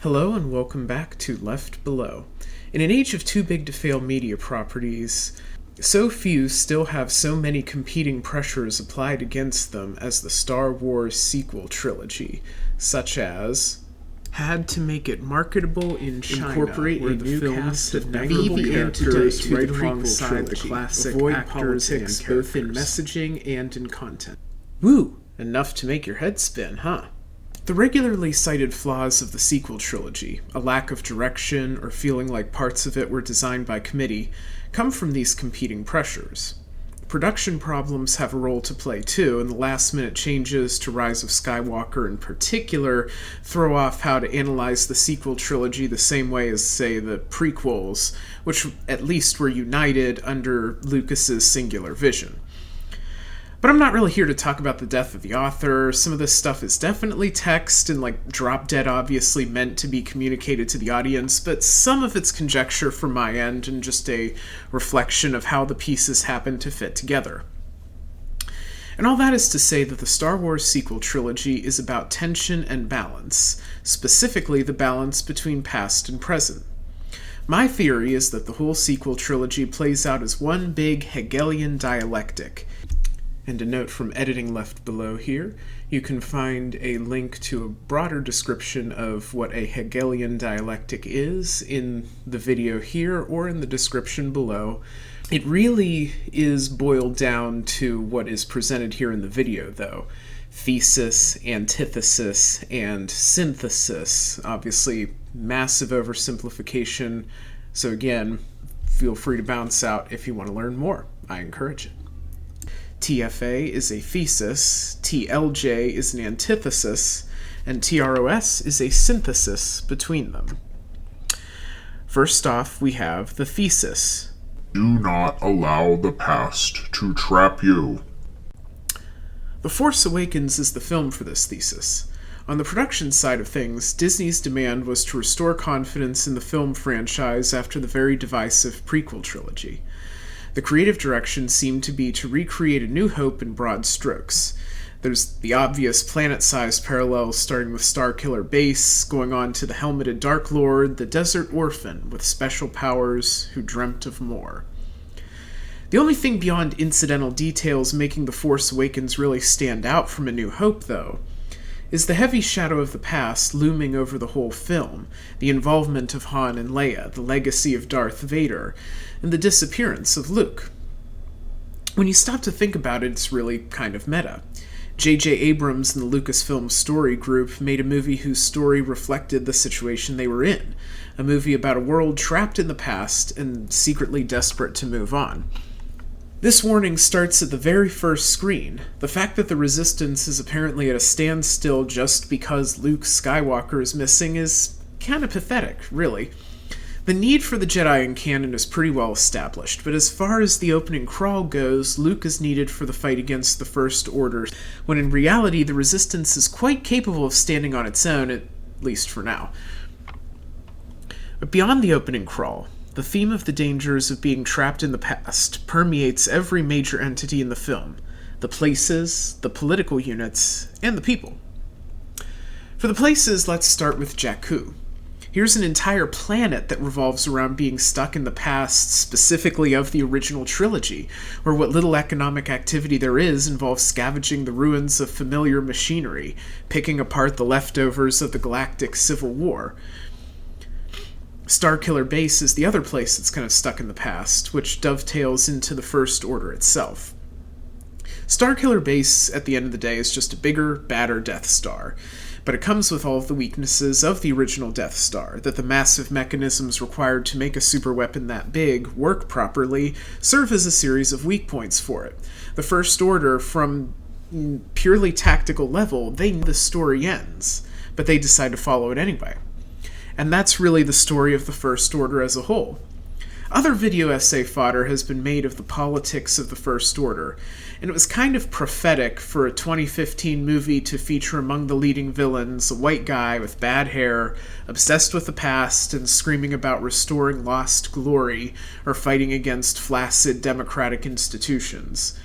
Hello and welcome back to Left Below. In an age of too big to fail media properties, so few still have so many competing pressures applied against them as the Star Wars sequel trilogy, such as had to make it marketable in China, incorporate where the films had never been characters right alongside the classic avoid actors both in messaging and in content. Woo! Enough to make your head spin, huh? The regularly cited flaws of the sequel trilogy, a lack of direction or feeling like parts of it were designed by committee, come from these competing pressures. Production problems have a role to play too, and the last-minute changes to Rise of Skywalker in particular throw off how to analyze the sequel trilogy the same way as, say, the prequels, which at least were united under Lucas's singular vision. But I'm not really here to talk about the death of the author. Some of this stuff is definitely text and drop-dead obviously meant to be communicated to the audience, but some of it's conjecture from my end and just a reflection of how the pieces happen to fit together. And all that is to say that the Star Wars sequel trilogy is about tension and balance, specifically the balance between past and present. My theory is that the whole sequel trilogy plays out as one big Hegelian dialectic. And a note from editing left below here, you can find a link to a broader description of what a Hegelian dialectic is in the video here or in the description below. It really is boiled down to what is presented here in the video, though. Thesis, antithesis, and synthesis. Obviously, massive oversimplification, so again, feel free to bounce out if you want to learn more. I encourage it. TFA is a thesis, TLJ is an antithesis, and TRoS is a synthesis between them. First off, we have the thesis. Do not allow the past to trap you. The Force Awakens is the film for this thesis. On the production side of things, Disney's demand was to restore confidence in the film franchise after the very divisive prequel trilogy. The creative direction seemed to be to recreate A New Hope in broad strokes. There's the obvious planet-sized parallels starting with Starkiller Base, going on to the helmeted Dark Lord, the desert orphan with special powers who dreamt of more. The only thing beyond incidental details making The Force Awakens really stand out from A New Hope, though, is the heavy shadow of the past looming over the whole film, the involvement of Han and Leia, the legacy of Darth Vader, and the disappearance of Luke. When you stop to think about it, it's really kind of meta. J.J. Abrams and the Lucasfilm Story Group made a movie whose story reflected the situation they were in, a movie about a world trapped in the past and secretly desperate to move on. This warning starts at the very first screen. The fact that the Resistance is apparently at a standstill just because Luke Skywalker is missing is kind of pathetic, really. The need for the Jedi in canon is pretty well established, but as far as the opening crawl goes, Luke is needed for the fight against the First Order, when in reality the Resistance is quite capable of standing on its own, at least for now. But beyond the opening crawl, the theme of the dangers of being trapped in the past permeates every major entity in the film, the places, the political units, and the people. For the places, let's start with Jakku. Here's an entire planet that revolves around being stuck in the past, specifically of the original trilogy, where what little economic activity there is involves scavenging the ruins of familiar machinery, picking apart the leftovers of the Galactic Civil War. Starkiller Base is the other place that's kind of stuck in the past, which dovetails into the First Order itself. Starkiller Base, at the end of the day, is just a bigger, badder Death Star, but it comes with all of the weaknesses of the original Death Star, that the massive mechanisms required to make a superweapon that big work properly serve as a series of weak points for it. The First Order, from purely tactical level, they know the story ends, but they decide to follow it anyway. And that's really the story of the First Order as a whole. Other video essay fodder has been made of the politics of the First Order, and it was kind of prophetic for a 2015 movie to feature among the leading villains a white guy with bad hair, obsessed with the past, and screaming about restoring lost glory or fighting against flaccid democratic institutions.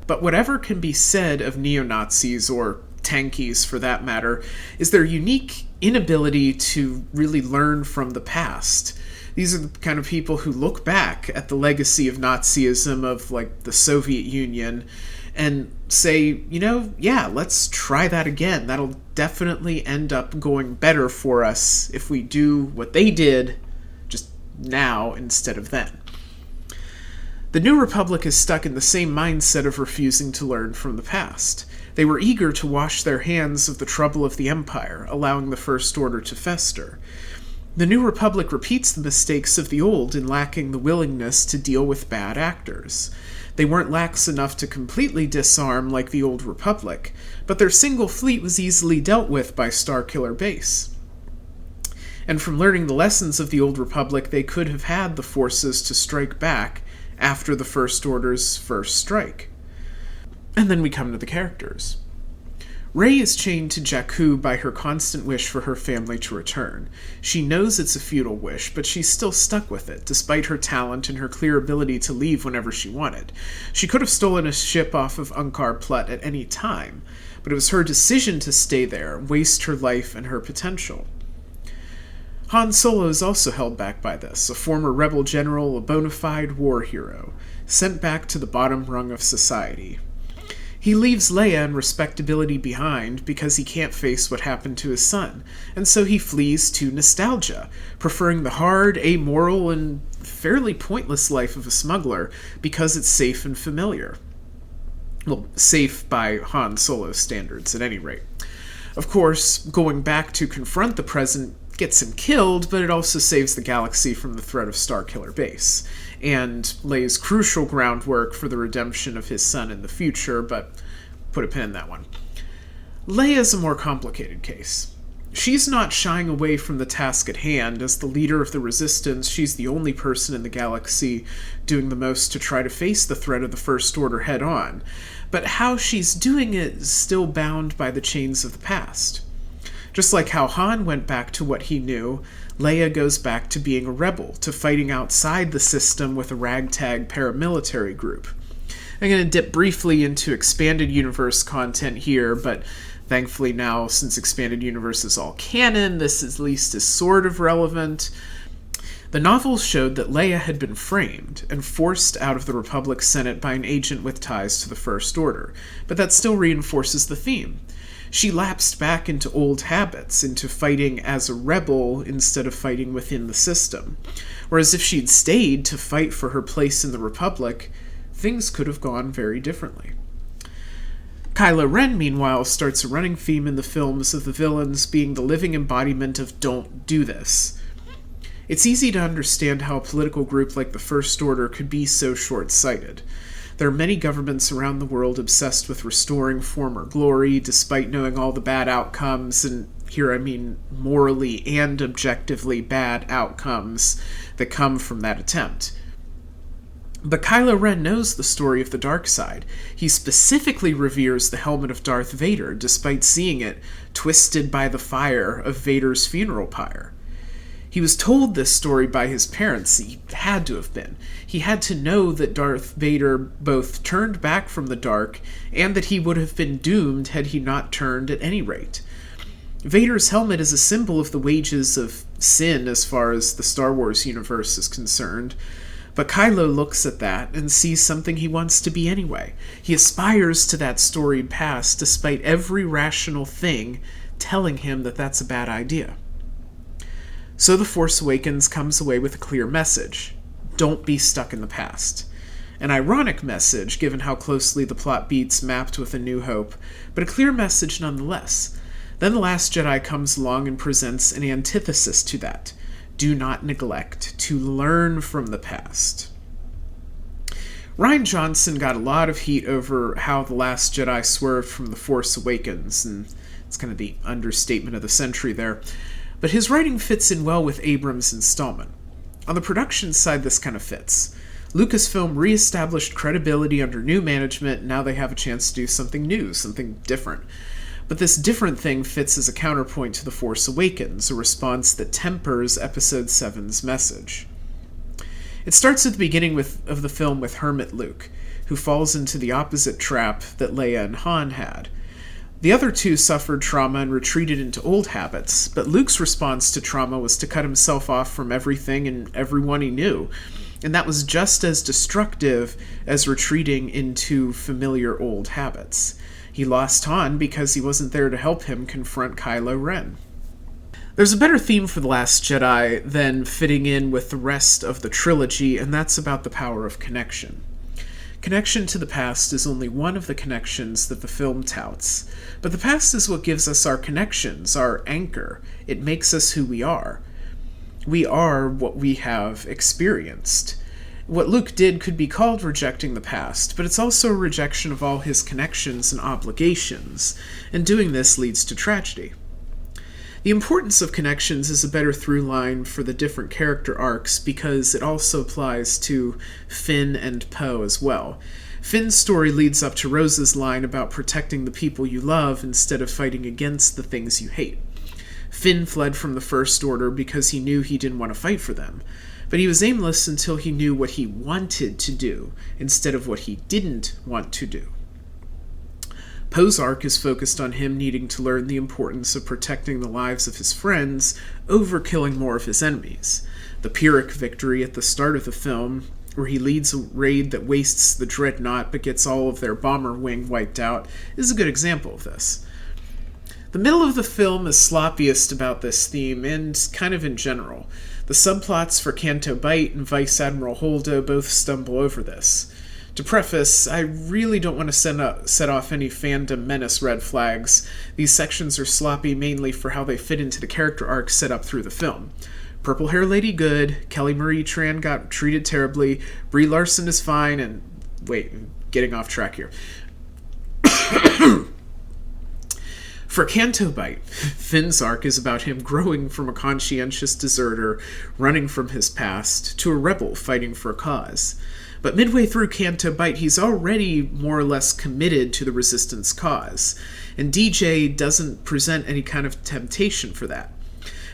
But whatever can be said of neo-Nazis, or tankies for that matter, is their unique inability to really learn from the past. These are the kind of people who look back at the legacy of Nazism, of like the Soviet Union, and say, yeah, let's try that again. That'll definitely end up going better for us if we do what they did just now instead of then. The New Republic is stuck in the same mindset of refusing to learn from the past. They were eager to wash their hands of the trouble of the Empire, allowing the First Order to fester. The New Republic repeats the mistakes of the old in lacking the willingness to deal with bad actors. They weren't lax enough to completely disarm like the Old Republic, but their single fleet was easily dealt with by Starkiller Base. And from learning the lessons of the Old Republic, they could have had the forces to strike back after the First Order's first strike. And then we come to the characters. Rey is chained to Jakku by her constant wish for her family to return. She knows it's a futile wish, but she's still stuck with it, despite her talent and her clear ability to leave whenever she wanted. She could have stolen a ship off of Unkar Plutt at any time, but it was her decision to stay there, waste her life and her potential. Han Solo is also held back by this, a former rebel general, a bona fide war hero, sent back to the bottom rung of society. He leaves Leia and respectability behind because he can't face what happened to his son, and so he flees to nostalgia, preferring the hard, amoral, and fairly pointless life of a smuggler because it's safe and familiar. Well, safe by Han Solo standards, at any rate. Of course, going back to confront the present gets him killed, but it also saves the galaxy from the threat of Starkiller Base, and lays crucial groundwork for the redemption of his son in the future, but put a pin in that one. Leia's a more complicated case. She's not shying away from the task at hand. As the leader of the Resistance, she's the only person in the galaxy doing the most to try to face the threat of the First Order head-on, but how she's doing it is still bound by the chains of the past. Just like how Han went back to what he knew, Leia goes back to being a rebel, to fighting outside the system with a ragtag paramilitary group. I'm going to dip briefly into Expanded Universe content here, but thankfully now, since Expanded Universe is all canon, this at least is sort of relevant. The novels showed that Leia had been framed and forced out of the Republic Senate by an agent with ties to the First Order, but that still reinforces the theme. She lapsed back into old habits, into fighting as a rebel instead of fighting within the system. Whereas if she'd stayed to fight for her place in the Republic, things could have gone very differently. Kylo Ren, meanwhile, starts a running theme in the films of the villains being the living embodiment of "don't do this." It's easy to understand how a political group like the First Order could be so short-sighted. There are many governments around the world obsessed with restoring former glory, despite knowing all the bad outcomes, and here I mean morally and objectively bad outcomes that come from that attempt. But Kylo Ren knows the story of the dark side. He specifically reveres the helmet of Darth Vader, despite seeing it twisted by the fire of Vader's funeral pyre. He was told this story by his parents. He had to have been. He had to know that Darth Vader both turned back from the dark and that he would have been doomed had he not turned at any rate. Vader's helmet is a symbol of the wages of sin as far as the Star Wars universe is concerned, but Kylo looks at that and sees something he wants to be anyway. He aspires to that storied past despite every rational thing telling him that that's a bad idea. So The Force Awakens comes away with a clear message. Don't be stuck in the past. An ironic message, given how closely the plot beats mapped with A New Hope, but a clear message nonetheless. Then The Last Jedi comes along and presents an antithesis to that. Do not neglect to learn from the past. Rian Johnson got a lot of heat over how The Last Jedi swerved from The Force Awakens, and it's kind of the understatement of the century there. But his writing fits in well with Abrams' installment. On the production side, this kind of fits. Lucasfilm re-established credibility under new management, and now they have a chance to do something new, something different. But this different thing fits as a counterpoint to The Force Awakens, a response that tempers Episode 7's message. It starts at the beginning of the film with Hermit Luke, who falls into the opposite trap that Leia and Han had. The other two suffered trauma and retreated into old habits, but Luke's response to trauma was to cut himself off from everything and everyone he knew, and that was just as destructive as retreating into familiar old habits. He lost Han because he wasn't there to help him confront Kylo Ren. There's a better theme for The Last Jedi than fitting in with the rest of the trilogy, and that's about the power of connection. Connection to the past is only one of the connections that the film touts, but the past is what gives us our connections, our anchor. It makes us who we are. We are what we have experienced. What Luke did could be called rejecting the past, but it's also a rejection of all his connections and obligations, and doing this leads to tragedy. The importance of connections is a better through line for the different character arcs because it also applies to Finn and Poe as well. Finn's story leads up to Rose's line about protecting the people you love instead of fighting against the things you hate. Finn fled from the First Order because he knew he didn't want to fight for them, but he was aimless until he knew what he wanted to do instead of what he didn't want to do. Poe's arc is focused on him needing to learn the importance of protecting the lives of his friends over killing more of his enemies. The Pyrrhic victory at the start of the film, where he leads a raid that wastes the Dreadnought but gets all of their bomber wing wiped out, is a good example of this. The middle of the film is sloppiest about this theme, and kind of in general. The subplots for Canto Bight and Vice Admiral Holdo both stumble over this. To preface, I really don't want to set off any fandom menace red flags. These sections are sloppy mainly for how they fit into the character arcs set up through the film. Purple Hair Lady good, Kelly Marie Tran got treated terribly, Brie Larson is fine, and... wait, getting off track here. For Canto Bight, Finn's arc is about him growing from a conscientious deserter, running from his past, to a rebel fighting for a cause. But midway through Canto Bight, he's already more or less committed to the Resistance cause, and DJ doesn't present any kind of temptation for that.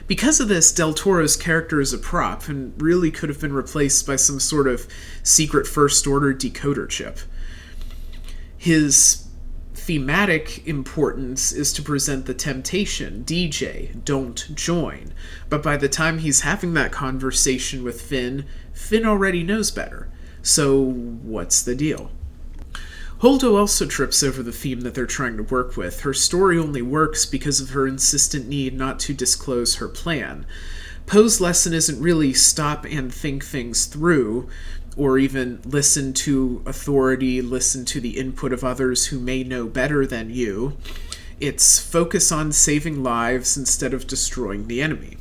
Because of this, Del Toro's character is a prop, and really could have been replaced by some sort of secret First Order decoder chip. His thematic importance is to present the temptation, DJ, don't join. But by the time he's having that conversation with Finn already knows better. So, what's the deal? Holdo also trips over the theme that they're trying to work with. Her story only works because of her insistent need not to disclose her plan. Poe's lesson isn't really stop and think things through, or even listen to authority, listen to the input of others who may know better than you. It's focus on saving lives instead of destroying the enemy.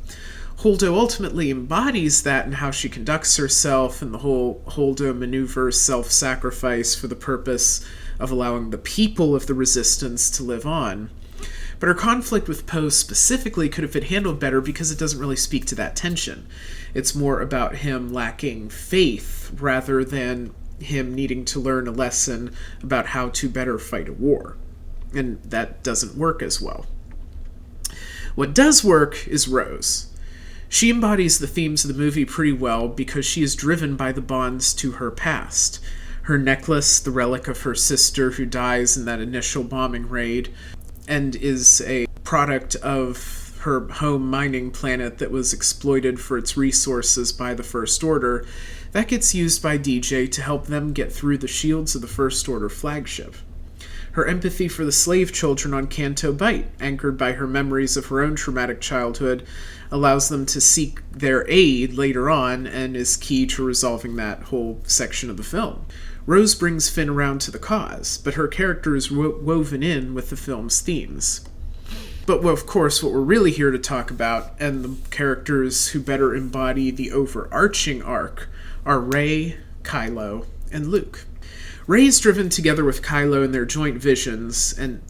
Holdo ultimately embodies that in how she conducts herself and the whole Holdo maneuver self-sacrifice for the purpose of allowing the people of the Resistance to live on. But her conflict with Poe specifically could have been handled better because it doesn't really speak to that tension. It's more about him lacking faith rather than him needing to learn a lesson about how to better fight a war. And that doesn't work as well. What does work is Rose. She embodies the themes of the movie pretty well because she is driven by the bonds to her past. Her necklace, the relic of her sister who dies in that initial bombing raid, and is a product of her home mining planet that was exploited for its resources by the First Order, that gets used by DJ to help them get through the shields of the First Order flagship. Her empathy for the slave children on Canto Bight, anchored by her memories of her own traumatic childhood, allows them to seek their aid later on and is key to resolving that whole section of the film. Rose brings Finn around to the cause, but her character is woven in with the film's themes. But of course, what we're really here to talk about, and the characters who better embody the overarching arc, are Rey, Kylo, and Luke. Rey's driven together with Kylo in their joint visions, and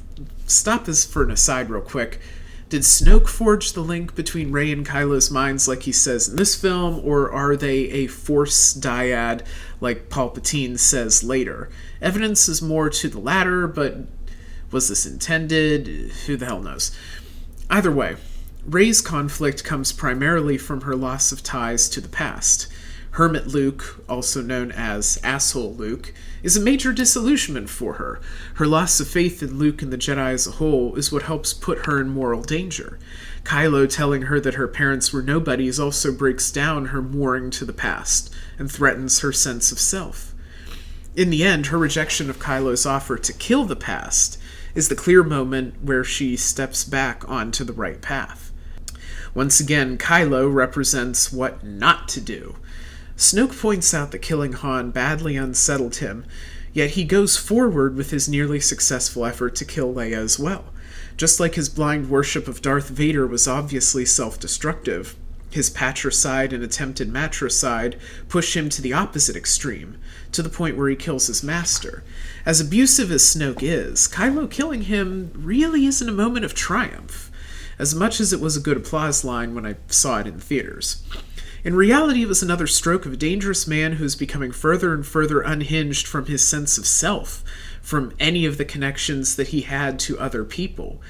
stop this for an aside real quick. Did Snoke forge the link between Rey and Kylo's minds like he says in this film, or are they a Force dyad like Palpatine says later? Evidence is more to the latter, but was this intended? Who the hell knows? Either way, Rey's conflict comes primarily from her loss of ties to the past. Hermit Luke, also known as Asshole Luke, is a major disillusionment for her. Her loss of faith in Luke and the Jedi as a whole is what helps put her in moral danger. Kylo telling her that her parents were nobodies also breaks down her mooring to the past and threatens her sense of self. In the end, her rejection of Kylo's offer to kill the past is the clear moment where she steps back onto the right path. Once again, Kylo represents what not to do. Snoke points out that killing Han badly unsettled him, yet he goes forward with his nearly successful effort to kill Leia as well. Just like his blind worship of Darth Vader was obviously self-destructive, his patricide and attempted matricide push him to the opposite extreme, to the point where he kills his master. As abusive as Snoke is, Kylo killing him really isn't a moment of triumph, as much as it was a good applause line when I saw it in theaters. In reality, it was another stroke of a dangerous man who is becoming further and further unhinged from his sense of self, from any of the connections that he had to other people.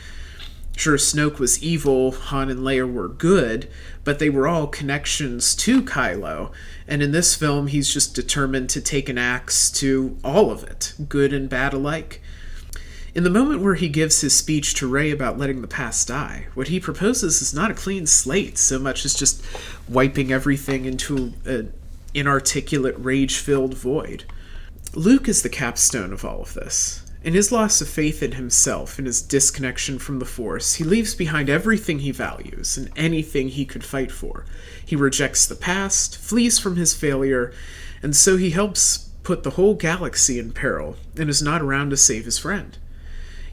Sure, Snoke was evil, Han and Leia were good, but they were all connections to Kylo, and in this film he's just determined to take an axe to all of it, good and bad alike. In the moment where he gives his speech to Rey about letting the past die, what he proposes is not a clean slate so much as just wiping everything into an inarticulate, rage-filled void. Luke is the capstone of all of this. In his loss of faith in himself and his disconnection from the Force, he leaves behind everything he values and anything he could fight for. He rejects the past, flees from his failure, and so he helps put the whole galaxy in peril and is not around to save his friend.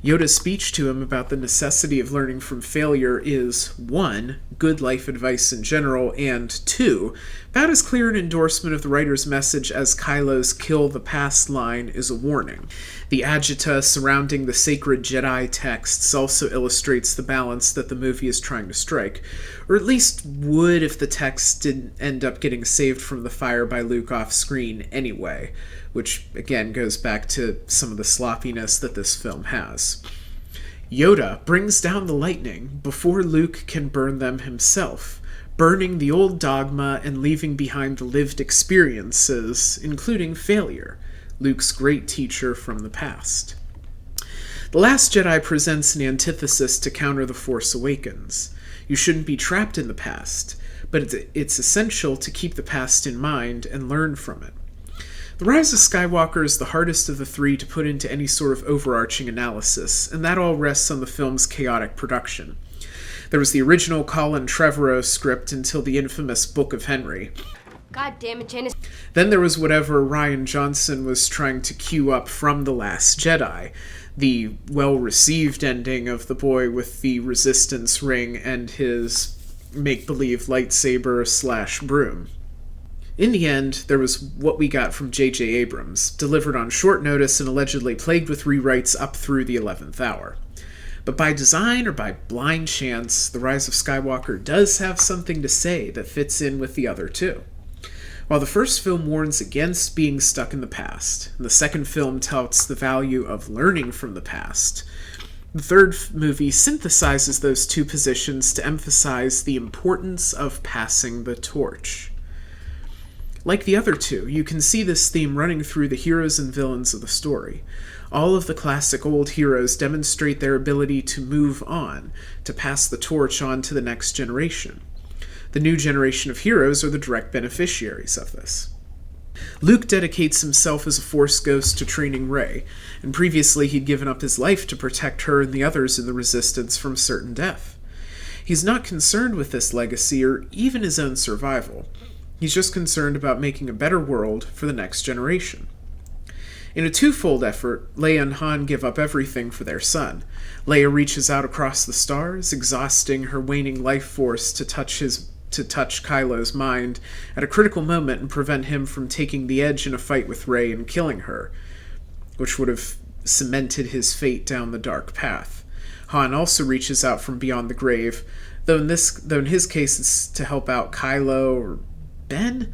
Yoda's speech to him about the necessity of learning from failure is, 1, good life advice in general, and 2, about as clear an endorsement of the writer's message as Kylo's kill the past line is a warning. The agita surrounding the sacred Jedi texts also illustrates the balance that the movie is trying to strike, or at least would if the text didn't end up getting saved from the fire by Luke off screen anyway, which again goes back to some of the sloppiness that this film has. Yoda brings down the lightning before Luke can burn them himself, burning the old dogma and leaving behind the lived experiences, including failure, Luke's great teacher from the past. The Last Jedi presents an antithesis to counter The Force Awakens. You shouldn't be trapped in the past, but it's essential to keep the past in mind and learn from it. The Rise of Skywalker is the hardest of the three to put into any sort of overarching analysis, and that all rests on the film's chaotic production. There was the original Colin Trevorrow script until the infamous Book of Henry. God damn it, Janice. Then there was whatever Rian Johnson was trying to cue up from The Last Jedi, the well-received ending of the boy with the resistance ring and his make-believe lightsaber/broom. In the end, there was what we got from J.J. Abrams, delivered on short notice and allegedly plagued with rewrites up through the 11th hour. But by design or by blind chance, The Rise of Skywalker does have something to say that fits in with the other two. While the first film warns against being stuck in the past, and the second film touts the value of learning from the past, the third movie synthesizes those two positions to emphasize the importance of passing the torch. Like the other two, you can see this theme running through the heroes and villains of the story. All of the classic old heroes demonstrate their ability to move on, to pass the torch on to the next generation. The new generation of heroes are the direct beneficiaries of this. Luke dedicates himself as a Force ghost to training Rey, and previously he'd given up his life to protect her and the others in the Resistance from certain death. He's not concerned with this legacy or even his own survival. He's just concerned about making a better world for the next generation. In a twofold effort, Leia and Han give up everything for their son. Leia reaches out across the stars, exhausting her waning life force to touch Kylo's mind at a critical moment and prevent him from taking the edge in a fight with Rey and killing her, which would have cemented his fate down the dark path. Han also reaches out from beyond the grave, though in his case it's to help out Kylo or Ben?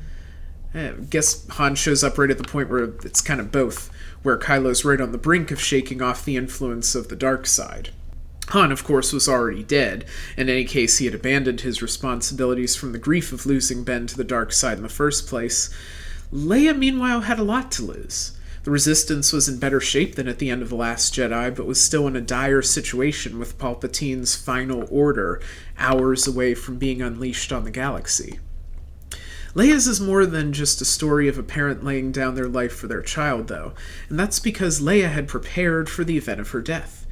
I guess Han shows up right at the point where it's kind of both, where Kylo's right on the brink of shaking off the influence of the dark side. Han, of course, was already dead. In any case, he had abandoned his responsibilities from the grief of losing Ben to the dark side in the first place. Leia, meanwhile, had a lot to lose. The Resistance was in better shape than at the end of The Last Jedi, but was still in a dire situation with Palpatine's final order, hours away from being unleashed on the galaxy. Leia's is more than just a story of a parent laying down their life for their child, though, and that's because Leia had prepared for the event of her death.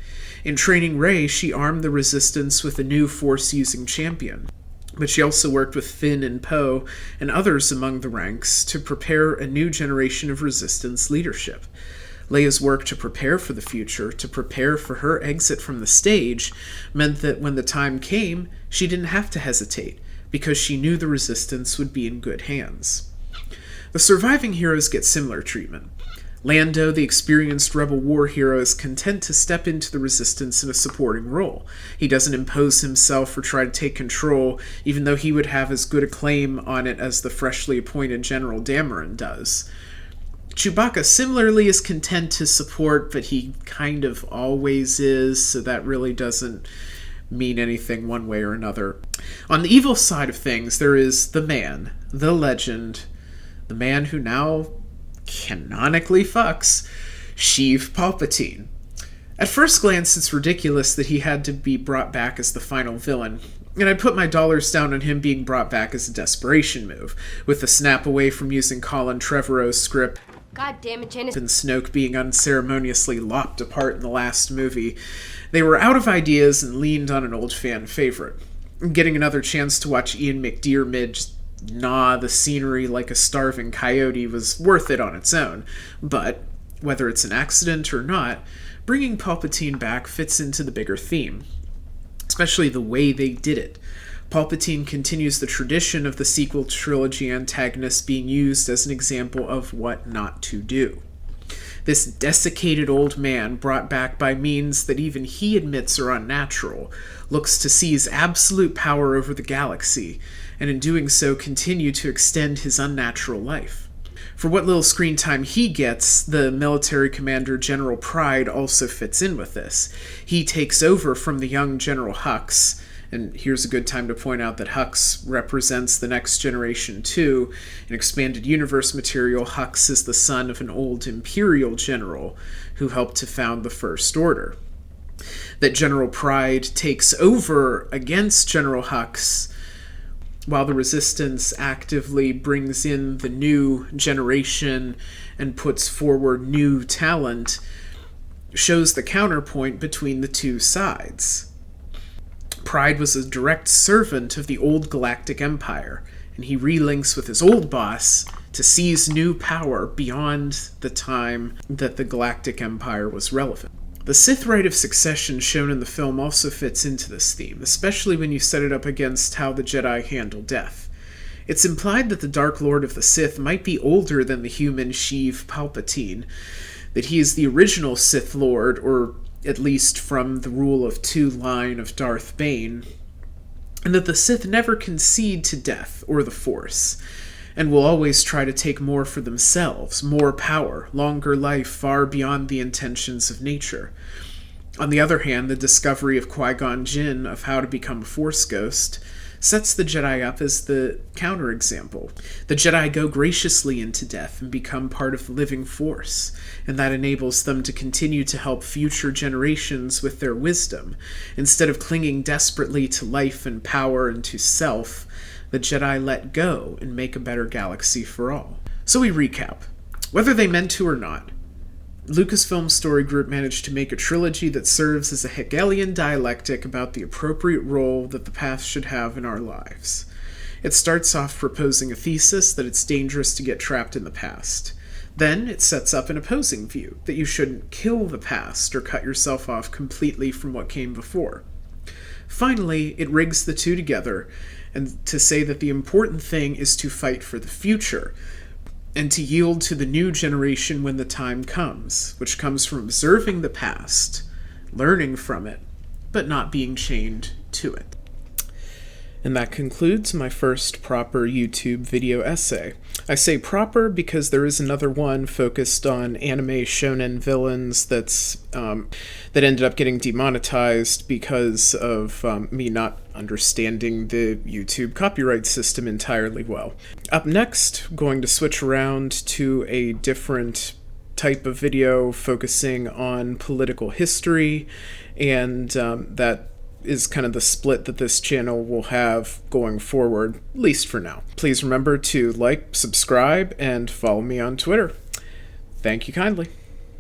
In training Rey, she armed the Resistance with a new Force-using champion, but she also worked with Finn and Poe and others among the ranks to prepare a new generation of Resistance leadership. Leia's work to prepare for the future, to prepare for her exit from the stage, meant that when the time came, she didn't have to hesitate, because she knew the Resistance would be in good hands. The surviving heroes get similar treatment. Lando, the experienced Rebel War hero, is content to step into the Resistance in a supporting role. He doesn't impose himself or try to take control, even though he would have as good a claim on it as the freshly appointed General Dameron does. Chewbacca similarly is content to support, but he kind of always is, so that really doesn't mean anything one way or another. On the evil side of things, there is the man, the legend, the man who now canonically fucks Sheev Palpatine. At first glance, it's ridiculous that he had to be brought back as the final villain, and I put my dollars down on him being brought back as a desperation move, with the snap away from using Colin Trevorrow's script, God damn it, Janice. and Snoke being unceremoniously lopped apart in the last movie. They were out of ideas and leaned on an old fan favorite. Getting another chance to watch Ian McDiarmid gnaw the scenery like a starving coyote was worth it on its own, but, whether it's an accident or not, bringing Palpatine back fits into the bigger theme, especially the way they did it. Palpatine continues the tradition of the sequel trilogy antagonists being used as an example of what not to do. This desiccated old man, brought back by means that even he admits are unnatural, looks to seize absolute power over the galaxy, and in doing so continue to extend his unnatural life. For what little screen time he gets, the military commander General Pryde also fits in with this. He takes over from the young General Hux, and here's a good time to point out that Hux represents the next generation too. In expanded universe material, Hux is the son of an old Imperial general who helped to found the First Order. That General Pryde takes over against General Hux, while the Resistance actively brings in the new generation and puts forward new talent, shows the counterpoint between the two sides. Pryde was a direct servant of the old Galactic Empire, and he relinks with his old boss to seize new power beyond the time that the Galactic Empire was relevant. The Sith rite of succession shown in the film also fits into this theme, especially when you set it up against how the Jedi handle death. It's implied that the Dark Lord of the Sith might be older than the human Sheev Palpatine, that he is the original Sith Lord, or at least from the Rule of Two line of Darth Bane, and that the Sith never concede to death or the Force, and will always try to take more for themselves, more power, longer life far beyond the intentions of nature. On the other hand, the discovery of Qui-Gon Jinn of how to become a Force ghost sets the Jedi up as the counterexample. The Jedi go graciously into death and become part of the living Force, and that enables them to continue to help future generations with their wisdom. Instead of clinging desperately to life and power and to self, the Jedi let go and make a better galaxy for all. So we recap. Whether they meant to or not, Lucasfilm Story Group managed to make a trilogy that serves as a Hegelian dialectic about the appropriate role that the past should have in our lives. It starts off proposing a thesis that it's dangerous to get trapped in the past. Then it sets up an opposing view, that you shouldn't kill the past or cut yourself off completely from what came before. Finally, it rigs the two together and to say that the important thing is to fight for the future, and to yield to the new generation when the time comes, which comes from observing the past, learning from it, but not being chained to it. And that concludes my first proper YouTube video essay. I say proper because there is another one focused on anime shonen villains that ended up getting demonetized because of me not understanding the YouTube copyright system entirely well. Up next, going to switch around to a different type of video focusing on political history, and that is kind of the split that this channel will have going forward, at least for now. Please remember to like, subscribe, and follow me on Twitter. Thank you kindly.